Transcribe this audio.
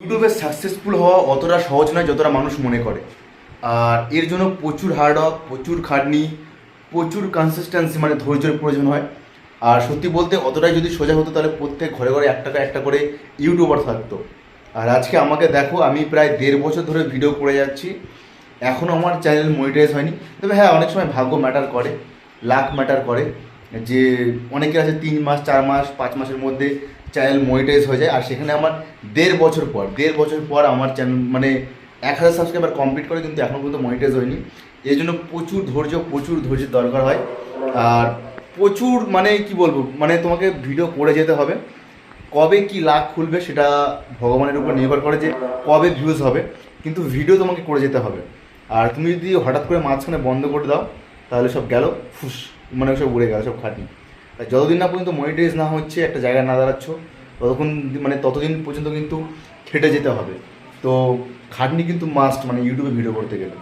ইউটিউবে সাকসেসফুল হওয়া অতটা সহজ নয় যতটা মানুষ মনে করে। আর এর জন্য প্রচুর হার্ডওয়ার্ক, প্রচুর খাটনি, প্রচুর কনসিস্টেন্সি মানে ধৈর্যের প্রয়োজন হয়। আর সত্যি বলতে অতটাই যদি সোজা হতো তাহলে প্রত্যেক ঘরে ঘরে একটা করে ইউটিউবার থাকতো। আর আজকে আমাকে দেখো, আমি প্রায় 1.5 বছর ধরে ভিডিও করে যাচ্ছি, এখনও আমার চ্যানেল মনিটাইজ হয়নি। তবে হ্যাঁ, অনেক সময় ভাগ্য ম্যাটার করে, লাক ম্যাটার করে, যে অনেকের আছে 3 মাস 4 মাস 5 মাসের মধ্যে চ্যানেল মনিটাইজ হয়ে যায়। আর সেখানে আমার 1.5 বছর পর আমার চ্যানেল মানে 1000 সাবস্ক্রাইবার কমপ্লিট করে, কিন্তু এখনও পর্যন্ত মনিটাইজ হয়নি। এই জন্য প্রচুর ধৈর্যের দরকার হয়। আর প্রচুর মানে কি বলবো, মানে তোমাকে ভিডিও করে যেতে হবে। কবে কি লাখ খুলবে সেটা ভগবানের উপর নির্ভর করে, যে কবে ভিউজ হবে, কিন্তু ভিডিও তোমাকে করে যেতে হবে। আর তুমি যদি হঠাৎ করে মাঝখানে বন্ধ করে দাও তাহলে সব গেল ফুস, মানে সব উড়ে গেল সব খাটনি। তাই যতদিন না পর্যন্ত মনিটাইজ না হচ্ছে, একটা জায়গায় না দাঁড়াচ্ছ, ততদিন পর্যন্ত কিন্তু খেটে যেতে হবে। তো খাটনি কিন্তু মাস্ট, মানে ইউটিউবে ভিডিও করতে গেলে।